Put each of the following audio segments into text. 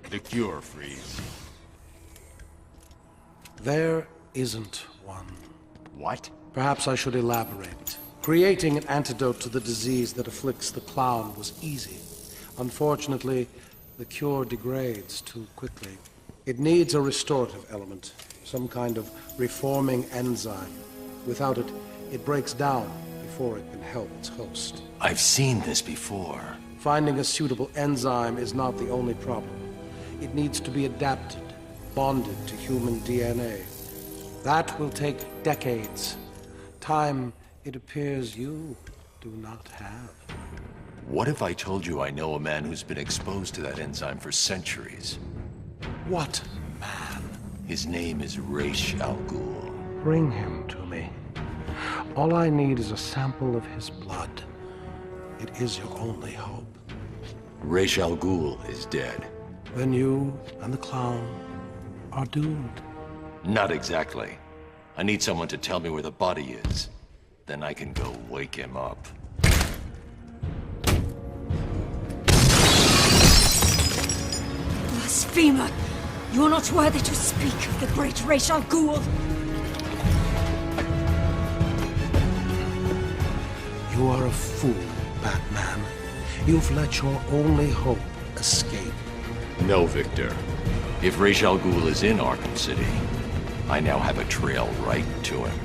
The cure, Freeze. There isn't one. What? Perhaps I should elaborate. Creating an antidote to the disease that afflicts the clown was easy. Unfortunately, the cure degrades too quickly. It needs a restorative element, some kind of reforming enzyme. Without it, it breaks down before it can help its host. I've seen this before. Finding a suitable enzyme is not the only problem. It needs to be adapted, bonded to human DNA. That will take decades. Time, it appears you do not have. What if I told you I know a man who's been exposed to that enzyme for centuries? What man? His name is Ra's al Ghul. Bring him to me. All I need is a sample of his blood. It is your only hope. Ra's al Ghul is dead. Then you and the clown are doomed. Not exactly. I need someone to tell me where the body is. Then I can go wake him up. Blasphemer! You are not worthy to speak of the great Ra's al Ghul! You are a fool, Batman. You've let your only hope escape. No, Victor. If Ra's al Ghul is in Arkham City, I now have a trail right to him.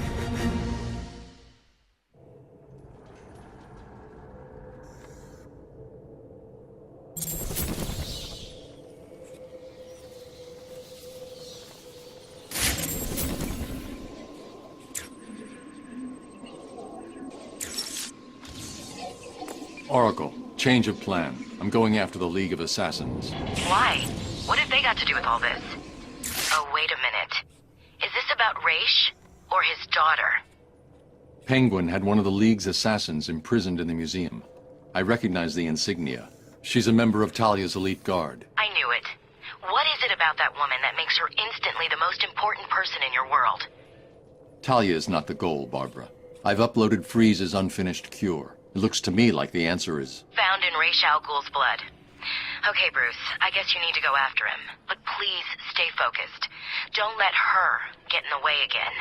Oracle, change of plan. I'm going after the League of Assassins. Why? What have they got to do with all this? Oh, wait a minute. Is this about Ra's or his daughter? Penguin had one of the League's assassins imprisoned in the museum. I recognize the insignia. She's a member of Talia's elite guard. I knew it. What is it about that woman that makes her instantly the most important person in your world? Talia is not the goal, Barbara. I've uploaded Freeze's unfinished cure. It looks to me like the answer is... Found in Ra's al Ghul's blood. Okay, Bruce, I guess you need to go after him. But please stay focused. Don't let her get in the way again.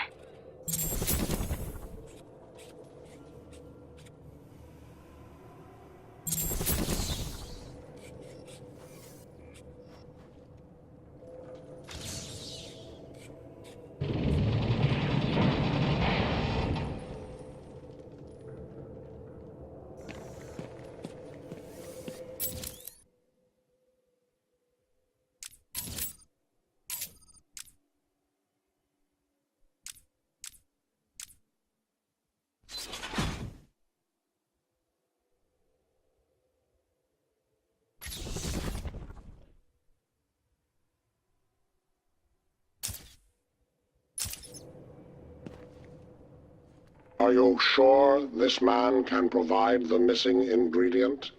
Are you sure this man can provide the missing ingredient?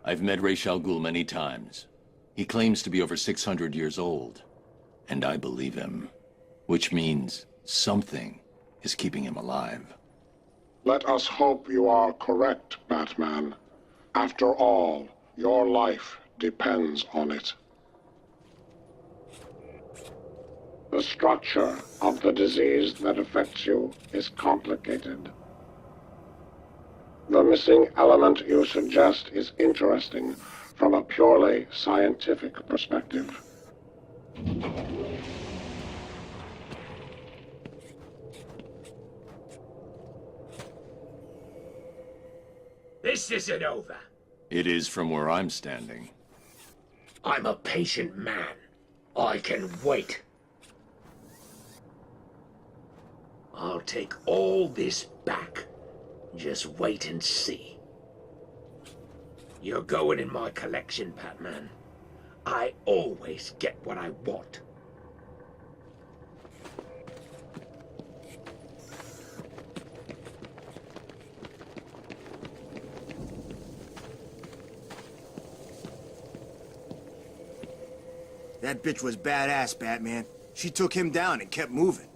I've met Ra's al Ghul many times. He claims to be over 600 years old. And I believe him. Which means something is keeping him alive. Let us hope you are correct, Batman. After all, your life depends on it. The structure of the disease that affects you is complicated. The missing element you suggest is interesting from a purely scientific perspective. This isn't over. It is from where I'm standing. I'm a patient man. I can wait. I'll take all this back. Just wait and see. You're going in my collection, Batman. I always get what I want. That bitch was badass, Batman. She took him down and kept moving.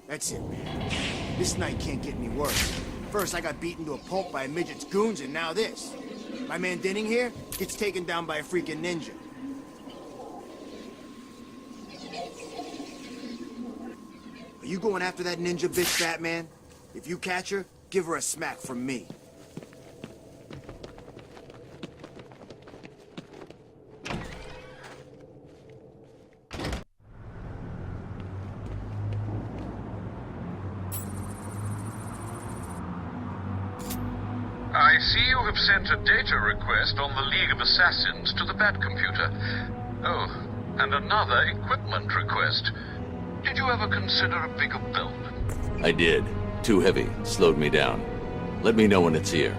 That's it, man. This night can't get any worse. First, I got beaten to a pulp by a midget's goons, and now this. My man Denning here, gets taken down by a freaking ninja. Are you going after that ninja bitch, Batman? If you catch her, give her a smack from me. I see you have sent a data request on the League of Assassins to the Batcomputer. Oh, and another equipment request. Did you ever consider a bigger build? I did. Too heavy. Slowed me down. Let me know when it's here.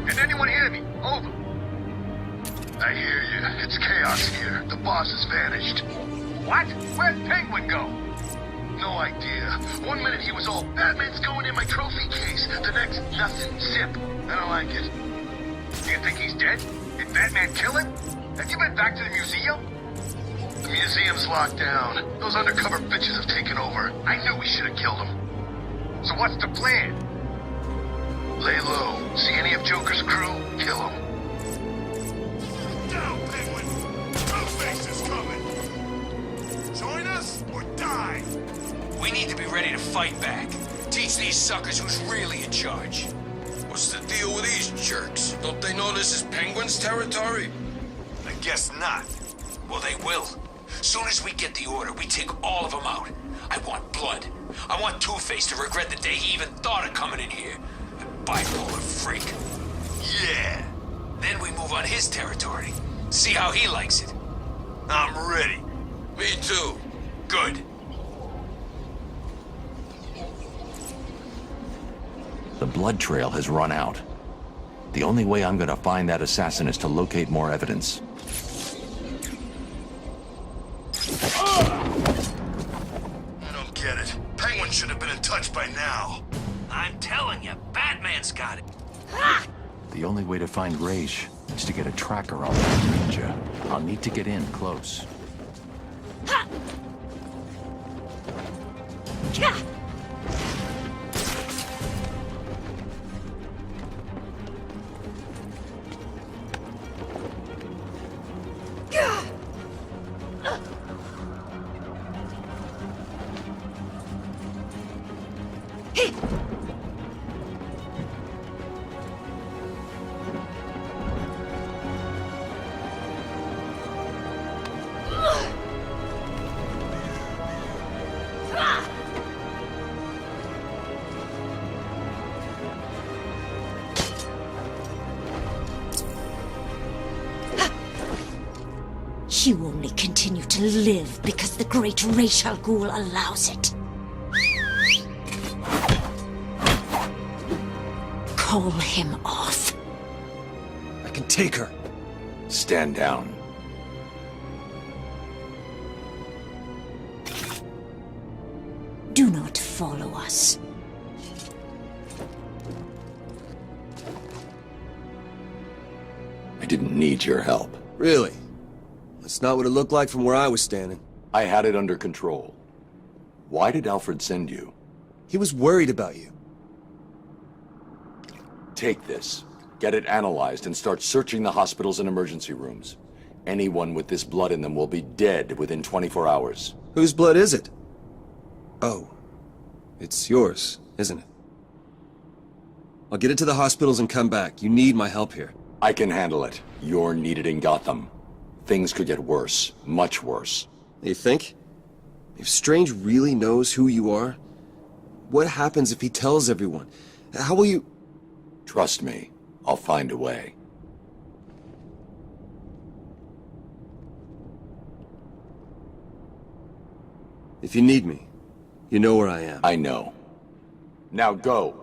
Can anyone hear me? Over. I hear you. It's chaos here. The boss has vanished. What? Where'd Penguin go? No idea. 1 minute he was all, Batman's going in my trophy case. The next, nothing. Zip. I don't like it. Do you think he's dead? Did Batman kill him? Have you been back to the museum? The museum's locked down. Those undercover bitches have taken over. I knew we should have killed him. So what's the plan? Lay low. See any of Joker's crew? Kill him. Down, Penguin! Two-Face is coming! Join us or die! We need to be ready to fight back. Teach these suckers who's really in charge. What's the deal with these jerks? Don't they know this is Penguin's territory? I guess not. Well, they will. Soon as we get the order, we take all of them out. I want blood. I want Two-Face to regret the day he even thought of coming in here. A bipolar freak. Yeah. Then we move on his territory. See how he likes it. I'm ready. Me too. Good. The blood trail has run out. The only way I'm gonna find that assassin is to locate more evidence. I don't get it. Penguin should have been in touch by now. I'm telling you, Batman's got it. The only way to find Raish is to get a tracker on that ninja. I'll need to get in close. You only continue to live because the great Ra's al Ghul allows it. Call him off. I can take her. Stand down. Do not follow us. I didn't need your help. Really? That's not what it looked like from where I was standing. I had it under control. Why did Alfred send you? He was worried about you. Take this. Get it analyzed and start searching the hospitals and emergency rooms. Anyone with this blood in them will be dead within 24 hours. Whose blood is it? Oh. It's yours, isn't it? I'll get it to the hospitals and come back. You need my help here. I can handle it. You're needed in Gotham. Things could get worse. Much worse. You think? If Strange really knows who you are, what happens if he tells everyone? How will you... Trust me. I'll find a way. If you need me, you know where I am. I know. Now go.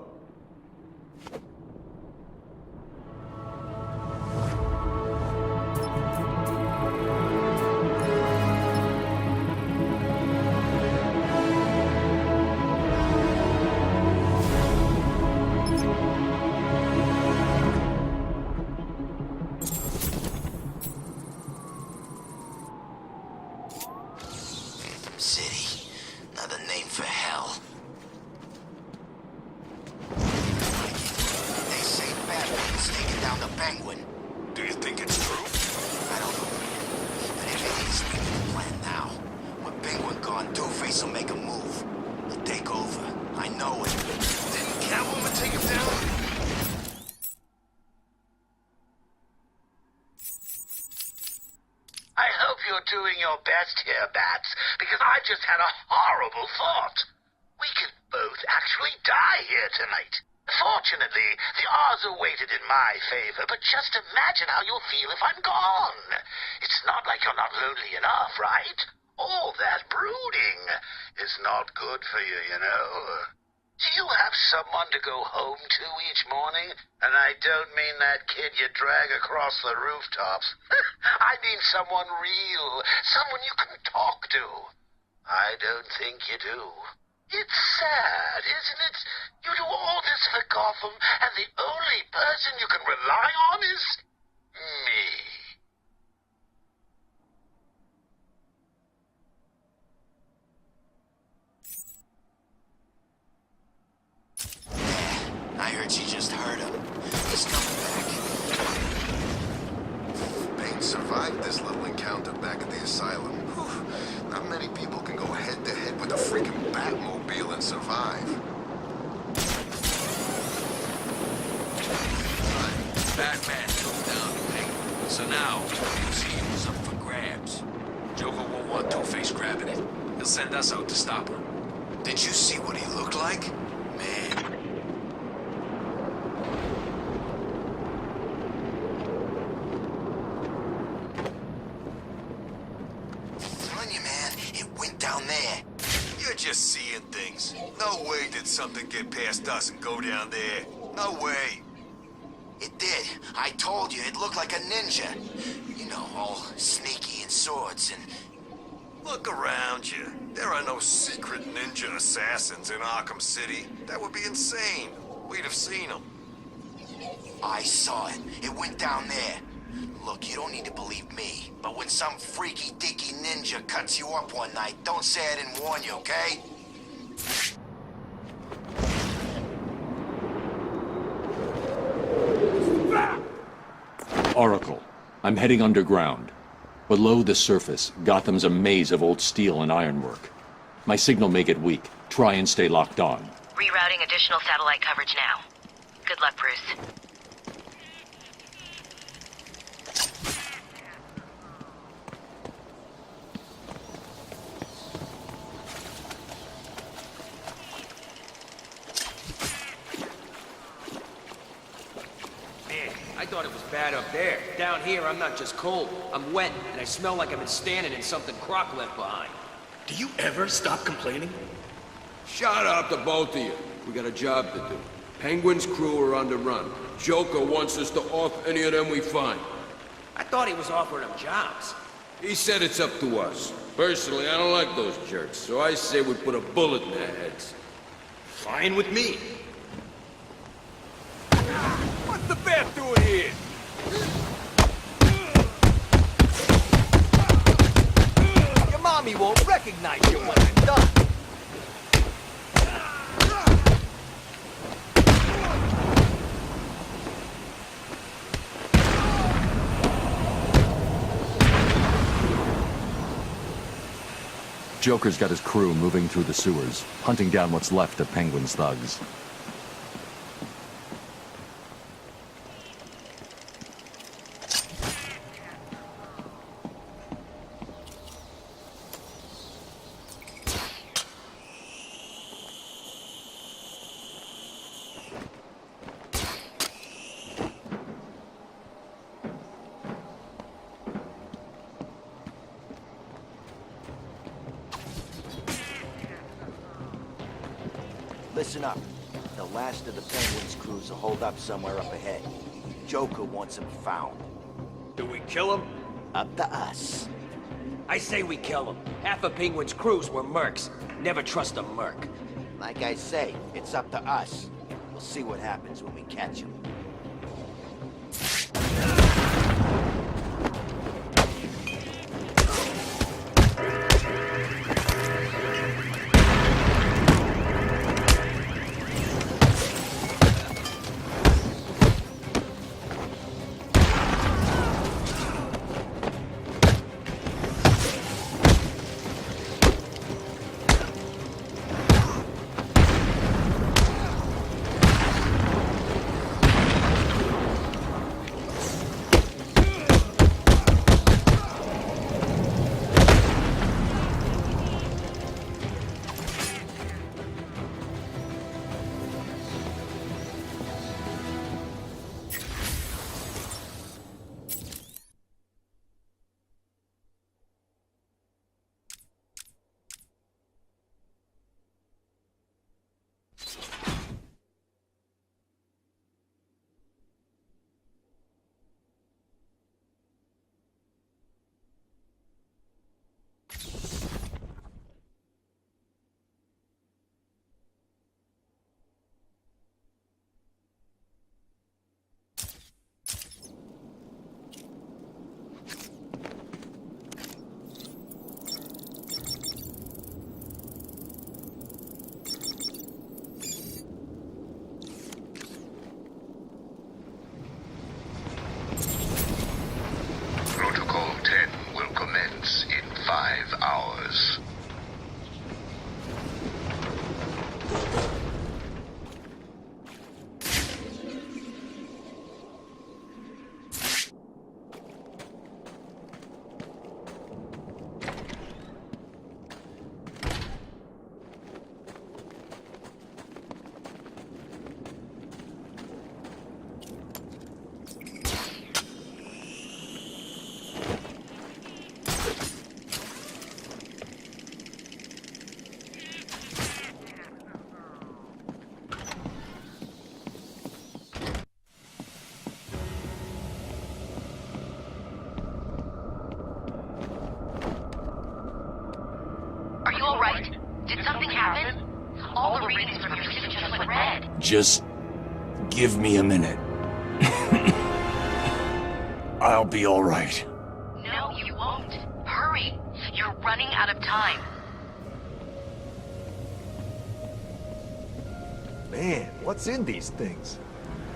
Penguin. Do you think it's true? I don't know. But if it is, we need a plan now. With Penguin gone, Two-Face will make a move. He'll take over. I know it. Didn't Catwoman take him down? I hope you're doing your best here, Bats, because I just had a horrible thought. We could both actually die here tonight. Fortunately, the odds are weighted in my favor, but just imagine how you'll feel if I'm gone. It's not like you're not lonely enough, right? All that brooding is not good for you, you know. Do you have someone to go home to each morning? And I don't mean that kid you drag across the rooftops. I mean someone real, someone you can talk to. I don't think you do. It's sad, isn't it? You do all this for Gotham, and the only person you can rely on is me. I heard she just heard him. He's coming back. Payne survived this little encounter back at the asylum. Whew. Not many people can go head-to-head with a freaking Batmobile and survive. Batman took down the Penguin, so now the museum is up for grabs. Joker won't want Two-Face grabbing it. He'll send us out to stop him. Did you see what he looked like? Man. Down there. You're just seeing things. No way did something get past us and go down there. No way. It did. I told you, it looked like a ninja. You know, all sneaky and swords and... Look around you. There are no secret ninja assassins in Arkham City. That would be insane. We'd have seen them. I saw it. It went down there. Look, you don't need to believe me, but when some freaky-deaky ninja cuts you up one night, don't say I didn't warn you, okay? Oracle, I'm heading underground. Below the surface, Gotham's a maze of old steel and ironwork. My signal may get weak. Try and stay locked on. Rerouting additional satellite coverage now. Good luck, Bruce. I thought it was bad up there. Down here, I'm not just cold. I'm wet, and I smell like I've been standing in something Croc left behind. Do you ever stop complaining? Shut up, the both of you. We got a job to do. Penguin's crew are on the run. Joker wants us to off any of them we find. I thought he was offering them jobs. He said it's up to us. Personally, I don't like those jerks, so I say we put a bullet in their heads. Fine with me. What's the bat doing here? Your mommy won't recognize you when I'm done. Joker's got his crew moving through the sewers, hunting down what's left of Penguin's thugs. Listen up. The last of the Penguin's crews will hold up somewhere up ahead. Joker wants him found. Do we kill him? Up to us. I say we kill him. Half of Penguin's crews were mercs. Never trust a merc. Like I say, it's up to us. We'll see what happens when we catch him. Just give me a minute. I'll be all right. No, you won't. Hurry. You're running out of time. Man, what's in these things?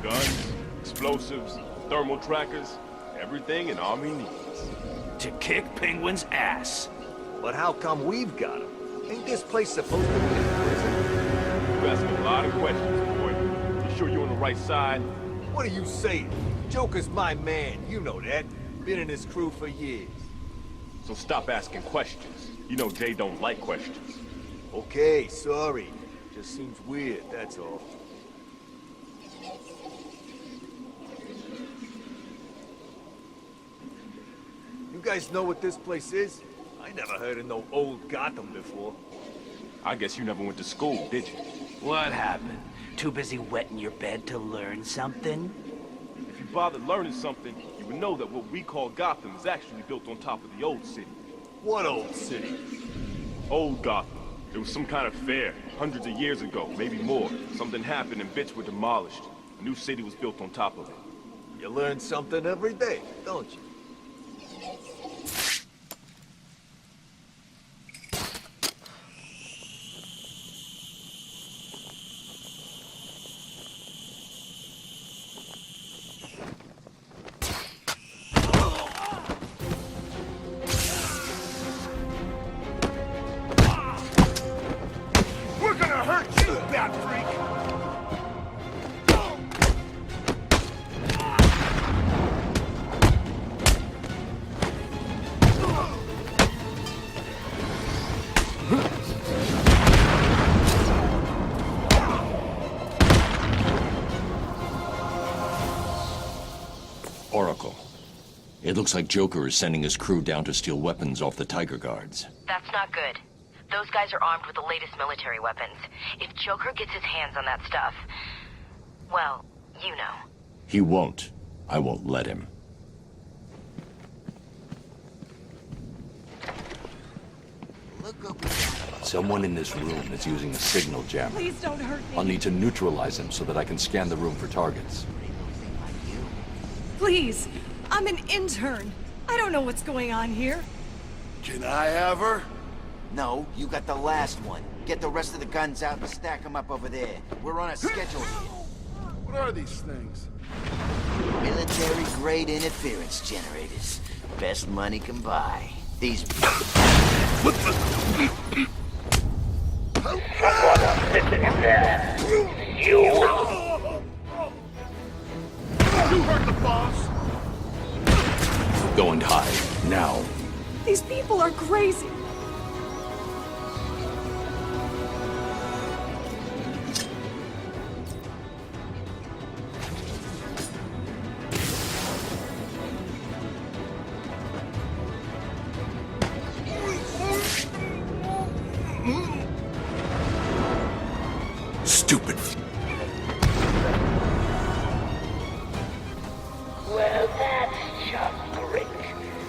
Guns, explosives, thermal trackers, everything an army needs. To kick Penguin's ass. But how come we've got him? Ain't this place supposed to be a prison? You asking a lot of questions, boy. You sure you're on the right side? What are you saying? Joker's my man, you know that. Been in his crew for years. So stop asking questions. You know Jay don't like questions. Okay, sorry. Just seems weird, that's all. You guys know what this place is? I never heard of no old Gotham before. I guess you never went to school, did you? What happened? Too busy wetting your bed to learn something? If you bothered learning something, you would know that what we call Gotham is actually built on top of the old city. What old city? Old Gotham. There was some kind of fair, hundreds of years ago, maybe more. Something happened and bits were demolished. A new city was built on top of it. You learn something every day, don't you? Oracle. It looks like Joker is sending his crew down to steal weapons off the Tiger Guards. That's not good. Those guys are armed with the latest military weapons. If Joker gets his hands on that stuff, well, you know. He won't. I won't let him. Someone in this room is using a signal jammer. Please don't hurt me. I'll need to neutralize him so that I can scan the room for targets. Please. I'm an intern. I don't know what's going on here. Can I have her? No, you got the last one. Get the rest of the guns out and stack them up over there. We're on a schedule here. What are these things? Military-grade interference generators. Best money can buy. These... You heard the boss! Go and hide, now. These people are crazy. Stupid. Well, that's just great.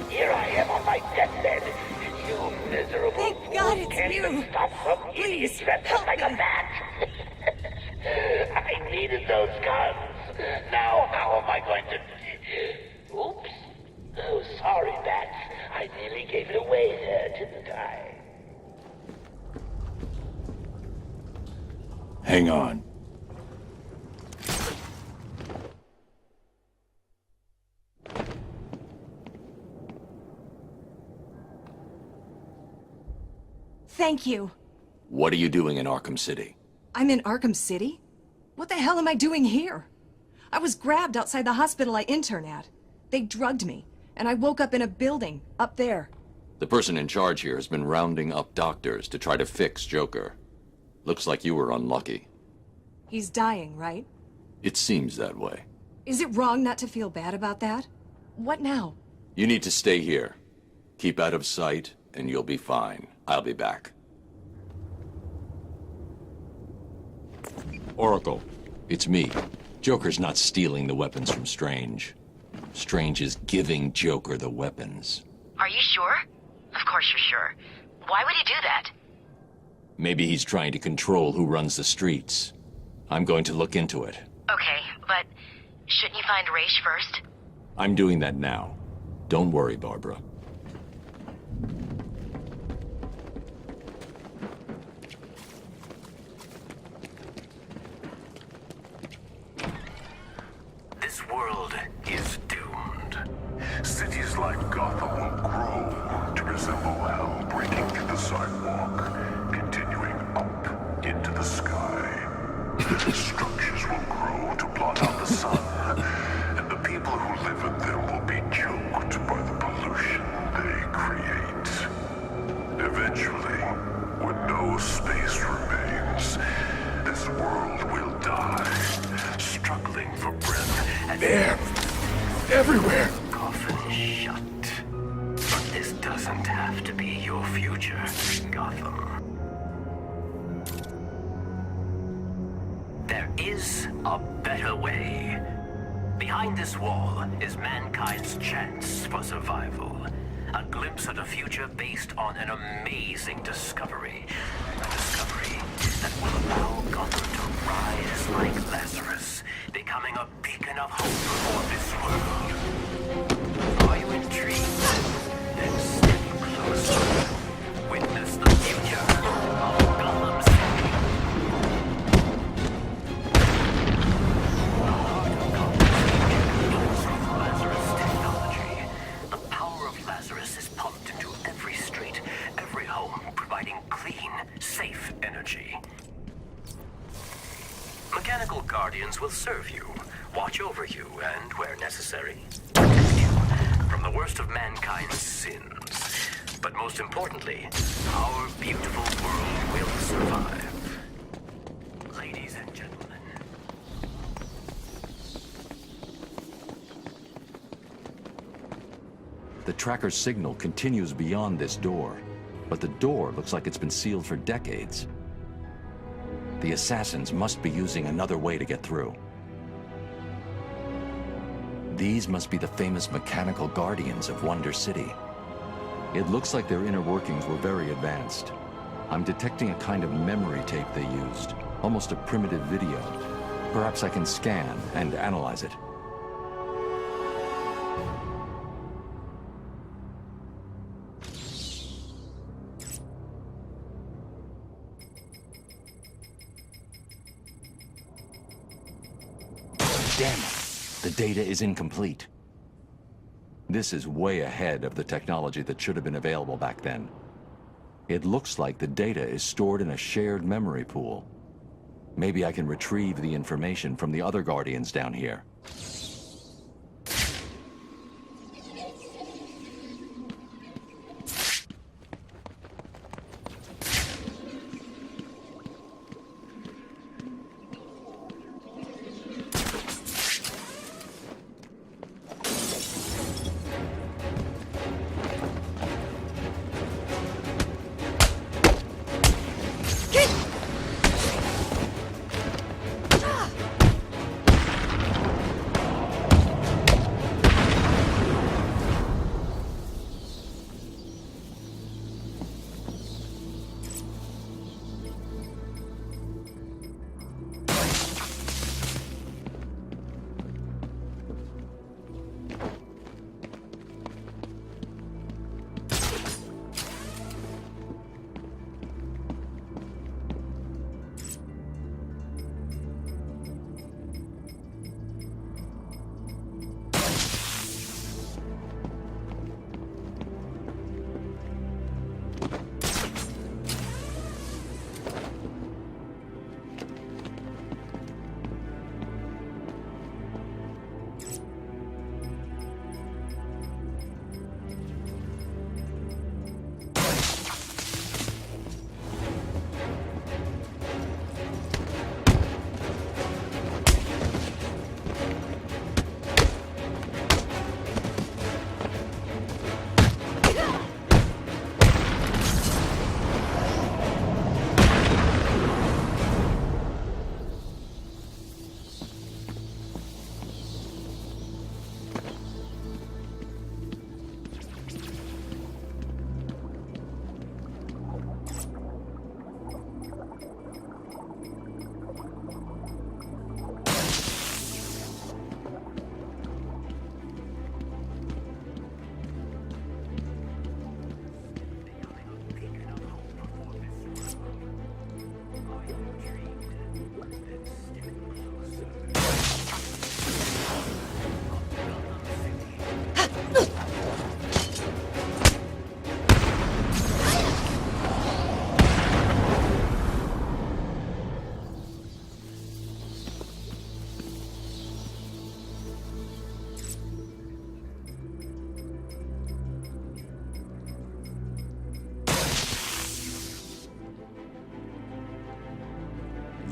Here I am on my deathbed. You miserable Thank fool God it's can't you. even stop some idiot Please, dressed up like a bat. I needed those guns. Now how am I going to... Oops. Oh, sorry, Bats. I nearly gave it away there, didn't I? Hang on. Thank you. What are you doing in Arkham City? I'm in Arkham City? What the hell am I doing here? I was grabbed outside the hospital I intern at. They drugged me, and I woke up in a building, up there. The person in charge here has been rounding up doctors to try to fix Joker. Looks like you were unlucky. He's dying, right? It seems that way. Is it wrong not to feel bad about that? What now? You need to stay here. Keep out of sight, and you'll be fine. I'll be back. Oracle, it's me. Joker's not stealing the weapons from Strange. Strange is giving Joker the weapons. Are you sure? Of course you're sure. Why would he do that? Maybe he's trying to control who runs the streets. I'm going to look into it. Okay, but shouldn't you find Raish first? I'm doing that now. Don't worry, Barbara. This world is doomed. Cities like Gotham will grow to resemble hell, breaking through the sidewalk, continuing up into the sky. Structures will grow to blot out the sun, and the people who live in them will be choked by the pollution they create. Eventually, when no space remains, this world will die, struggling for breath. And there! Everywhere! Coffin shut. But this doesn't have to be your future, Gotham. There is a better way. Behind this wall is mankind's chance for survival. A glimpse at a future based on an amazing discovery. A discovery that will allow Gotham to rise like Lazarus, becoming a beacon of hope for this world. Are you intrigued? Then step closer. Witness the future of Gotham City. Lazarus technology. The power of Lazarus is pumped into every street, every home, providing clean, safe energy. Mechanical guardians will serve you, watch over you, and, where necessary, protect you from the worst of mankind's sins. But most importantly, our beautiful world will survive. Ladies and gentlemen. The tracker's signal continues beyond this door, but the door looks like it's been sealed for decades. The assassins must be using another way to get through. These must be the famous mechanical guardians of Wonder City. It looks like their inner workings were very advanced. I'm detecting a kind of memory tape they used, almost a primitive video. Perhaps I can scan and analyze it. Damn it! The data is incomplete. This is way ahead of the technology that should have been available back then. It looks like the data is stored in a shared memory pool. Maybe I can retrieve the information from the other Guardians down here.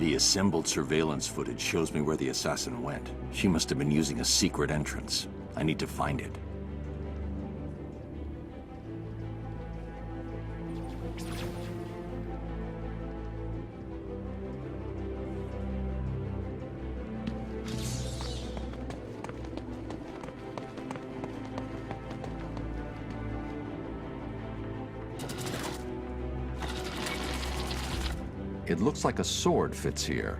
The assembled surveillance footage shows me where the assassin went. She must have been using a secret entrance. I need to find it. It looks like a sword fits here.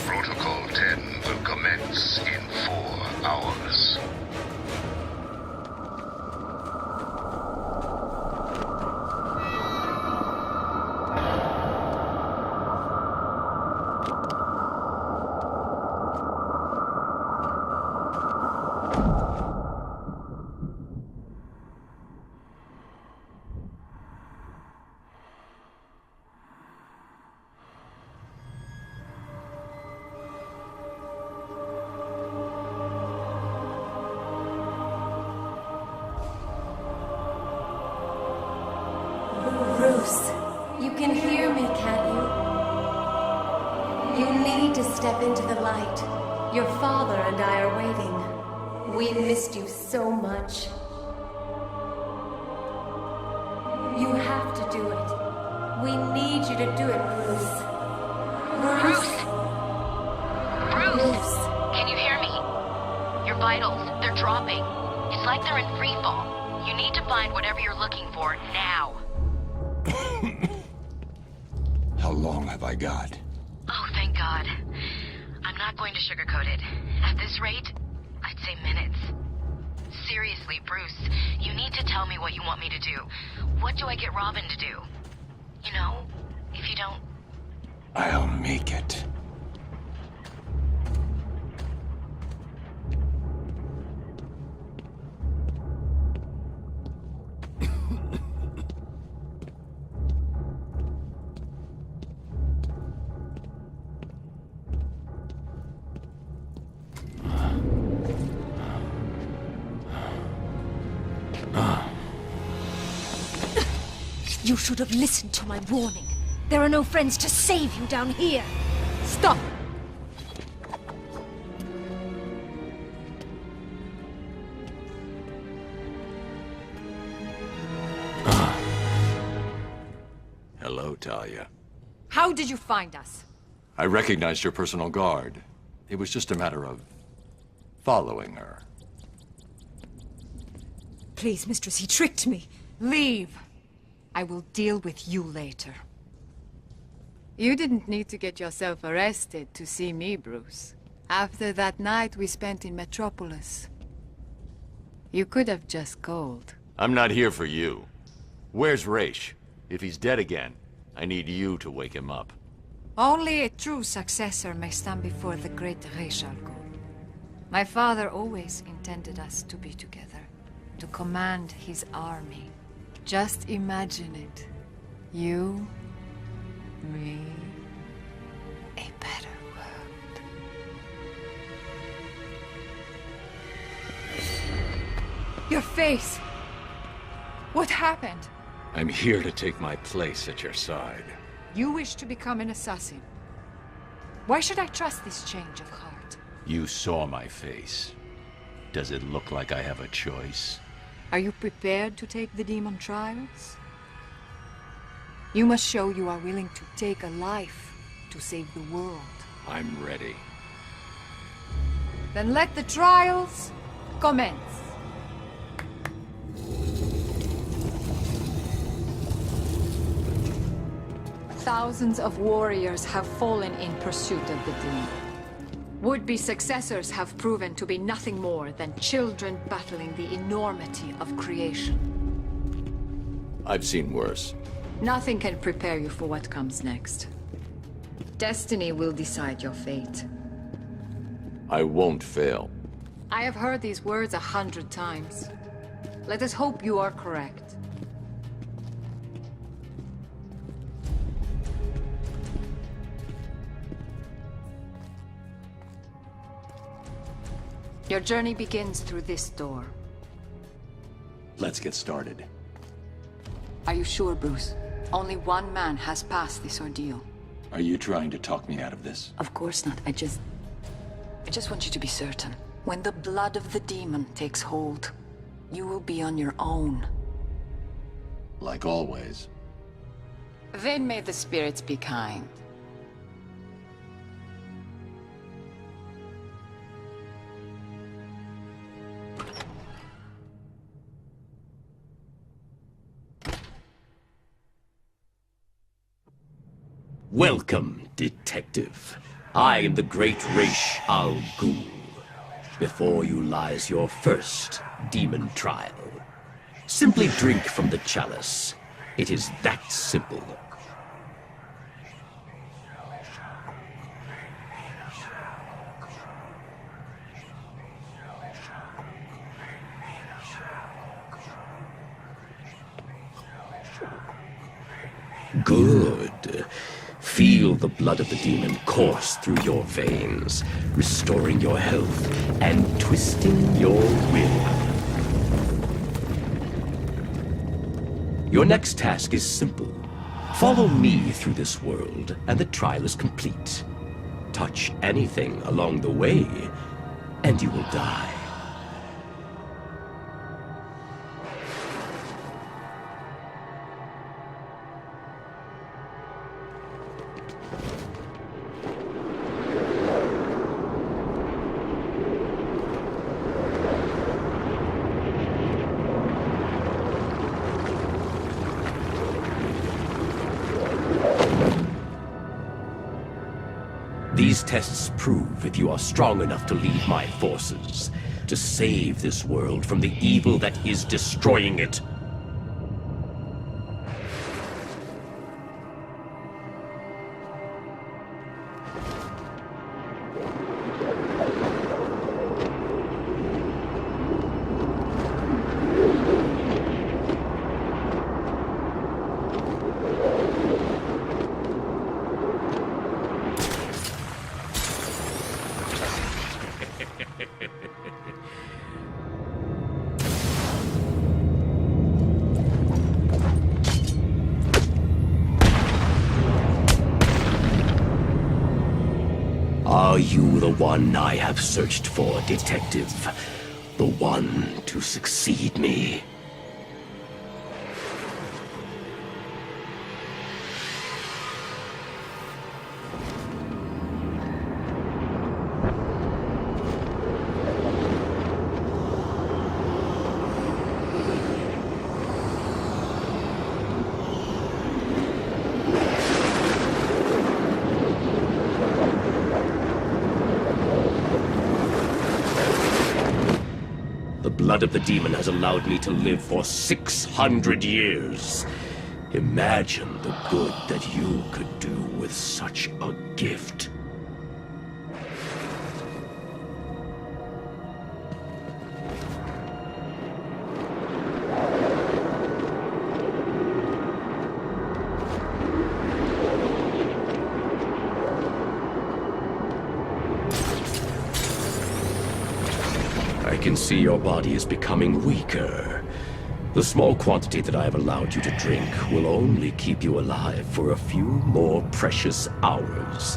Protocol 10 will commence in 4 hours. Bruce, you can hear me, can't you? You need to step into the light. Your father and I are waiting. We missed you so much. You have to do it. We need you to do it, Bruce. Bruce! Bruce! Can you hear me? Your vitals, they're dropping. It's like they're in free fall. You need to find whatever you're looking for now. How long have I got? Oh, thank God. I'm not going to sugarcoat it. At this rate, I'd say minutes. Seriously, Bruce, you need to tell me what you want me to do. What do I get Robin to do? You know, if you don't... I'll make it. You should have listened to my warning. There are no friends to save you down here. Stop! Hello, Talia. How did you find us? I recognized your personal guard. It was just a matter of following her. Please, mistress, he tricked me. Leave. I will deal with you later. You didn't need to get yourself arrested to see me, Bruce. After that night we spent in Metropolis. You could have just called. I'm not here for you. Where's Raish? If he's dead again, I need you to wake him up. Only a true successor may stand before the great Raish al Ghul. My father always intended us to be together, to command his army. Just imagine it. You, me, a better world. Your face! What happened? I'm here to take my place at your side. You wish to become an assassin. Why should I trust this change of heart? You saw my face. Does it look like I have a choice? Are you prepared to take the demon trials? You must show you are willing to take a life to save the world. I'm ready. Then let the trials commence. Thousands of warriors have fallen in pursuit of the demon. Would-be successors have proven to be nothing more than children battling the enormity of creation. I've seen worse. Nothing can prepare you for what comes next. Destiny will decide your fate. I won't fail. I have heard these words 100 times. Let us hope you are correct. Your journey begins through this door. Let's get started. Are you sure, Bruce? Only one man has passed this ordeal. Are you trying to talk me out of this? Of course not. I just want you to be certain. When the blood of the demon takes hold, you will be on your own. Like always. Then may the spirits be kind. Welcome, Detective. I am the great Ra's al Ghul. Before you lies your first demon trial. Simply drink from the chalice. It is that simple. Good. Feel the blood of the demon course through your veins, restoring your health and twisting your will. Your next task is simple. Follow me through this world, and the trial is complete. Touch anything along the way, and you will die. These tests prove if you are strong enough to lead my forces, to save this world from the evil that is destroying it. Are you the one I have searched for, Detective? The one to succeed me? The blood of the demon has allowed me to live for 600 years. Imagine the good that you could do with such a gift. I can see your body is becoming weaker. The small quantity that I have allowed you to drink will only keep you alive for a few more precious hours.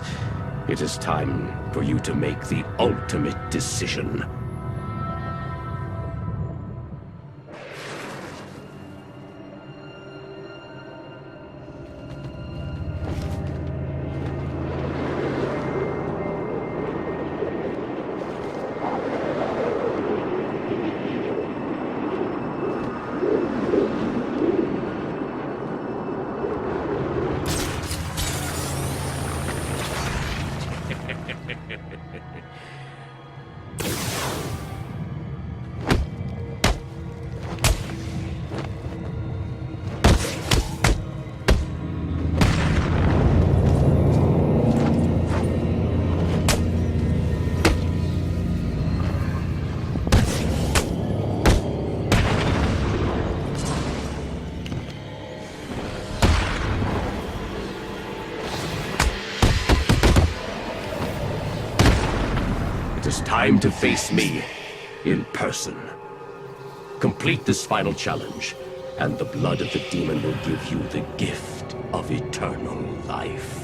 It is time for you to make the ultimate decision. It is time to face me in person. Complete this final challenge, and the blood of the demon will give you the gift of eternal life.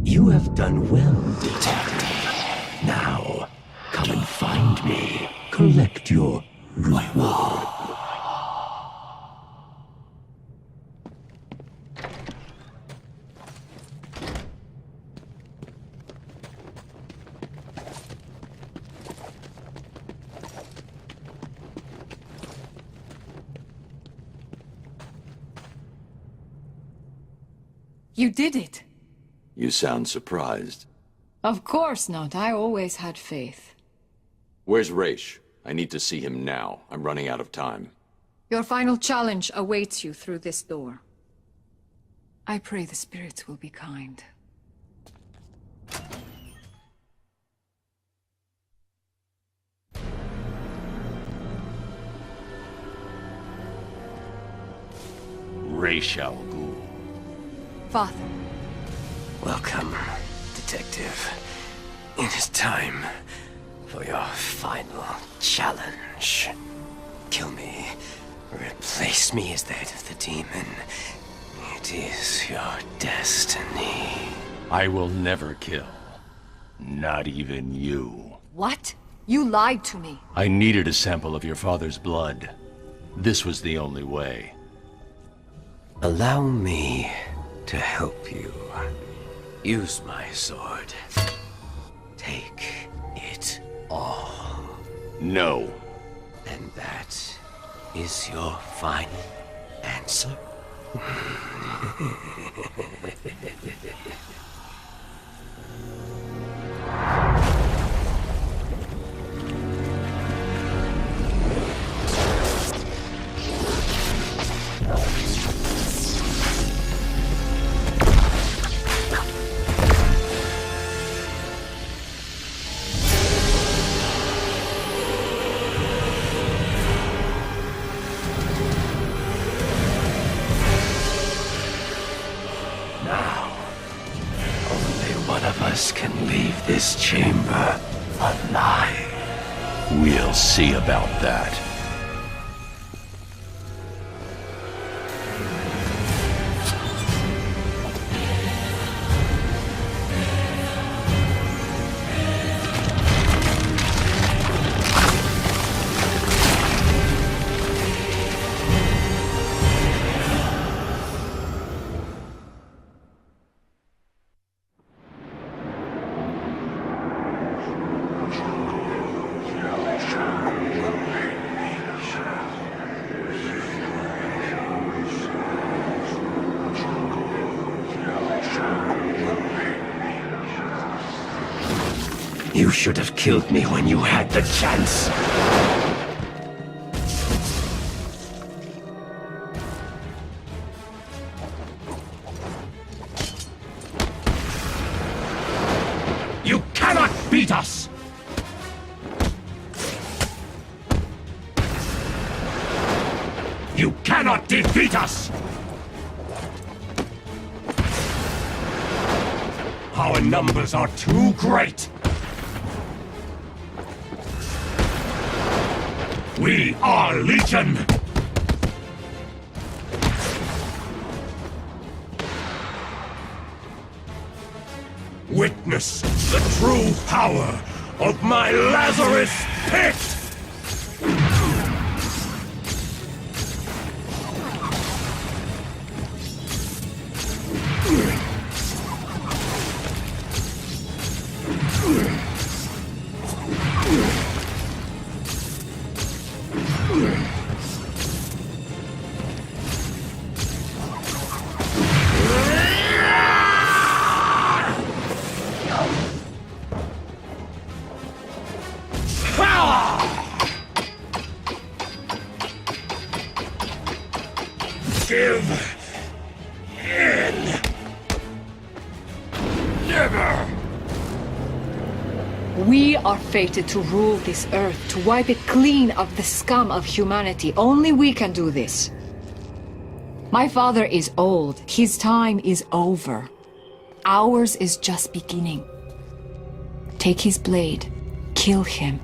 You have done well, detective. Now, come and find me. Collect your reward. You did it. You sound surprised. Of course not. I always had faith. Where's Raish? I need to see him now. I'm running out of time. Your final challenge awaits you through this door. I pray the spirits will be kind. Raish al Ghul. Father. Welcome, Detective. It is time for your final challenge. Kill me. Replace me as that of the demon. It is your destiny. I will never kill. Not even you. What? You lied to me. I needed a sample of your father's blood. This was the only way. Allow me to help you. Use my sword. Take it all. No. And that is your final answer? Can leave this chamber alive. We'll see about that. You should have killed me when you had the chance. You cannot beat us! You cannot defeat us! Our numbers are too great! We are Legion! Witness the true power of my Lazarus Pit! Ah! give in. Never! We are fated to rule this earth, to wipe it clean of the scum of humanity. Only we can do this. My father is old. His time is over. Ours is just beginning. Take his blade. Kill him.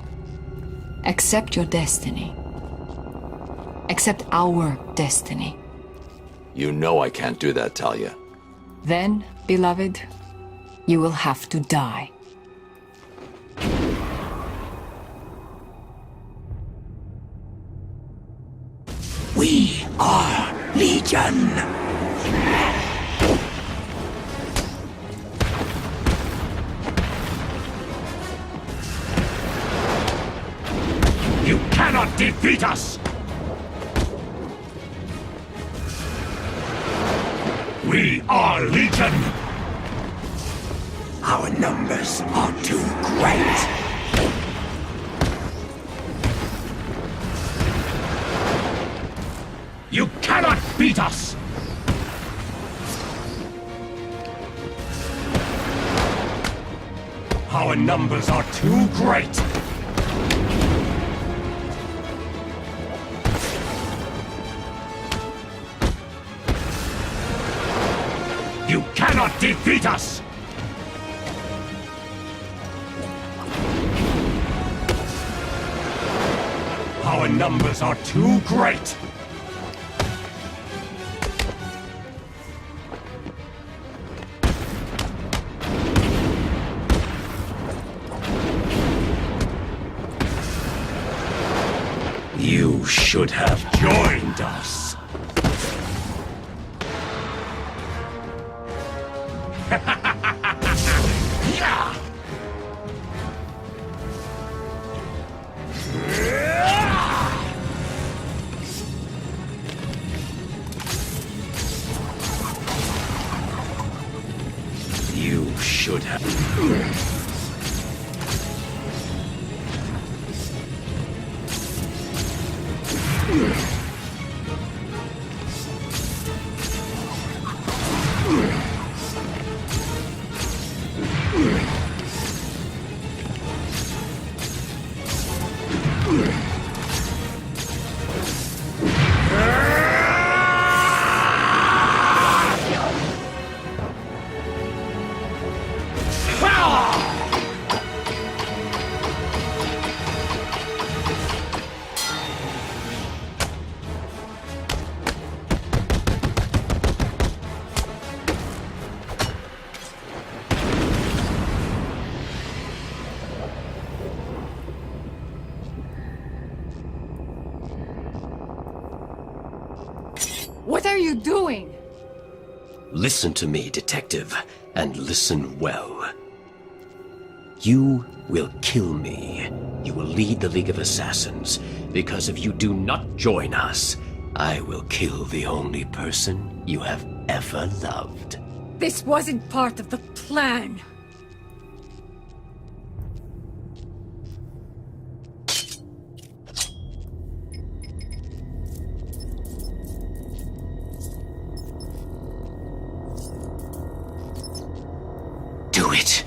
Accept your destiny. Accept our destiny. You know I can't do that, Talia. Then, beloved, you will have to die. We are Legion. You cannot defeat us! We are Legion! Our numbers are too great. You cannot beat us! Our numbers are too great! You cannot defeat us! Our numbers are too great! You should have joined us. Yeah! You should have... What are you doing? Listen to me, detective, and listen well. You will kill me. You will lead the League of Assassins, because if you do not join us, I will kill the only person you have ever loved. This wasn't part of the plan. Do it!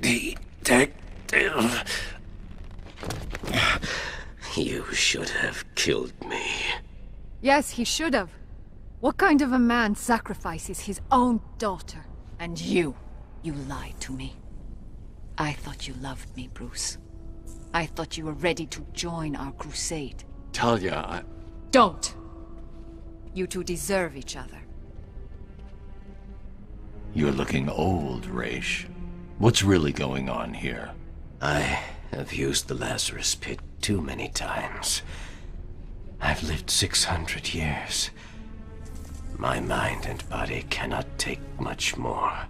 Detective. You should have killed me. Yes, he should have. What kind of a man sacrifices his own daughter? And you lied to me. I thought you loved me, Bruce. I thought you were ready to join our crusade. Talia, Don't! You two deserve each other. You're looking old, Raish. What's really going on here? I have used the Lazarus Pit too many times. I've lived 600 years. My mind and body cannot take much more.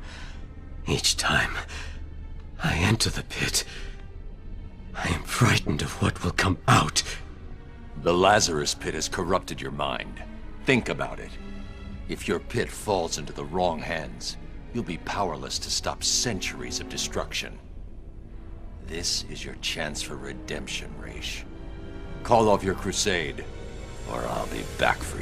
Each time I enter the pit, I am frightened of what will come out. The Lazarus Pit has corrupted your mind. Think about it. If your pit falls into the wrong hands, you'll be powerless to stop centuries of destruction. This is your chance for redemption, Raish. Call off your crusade, or I'll be back for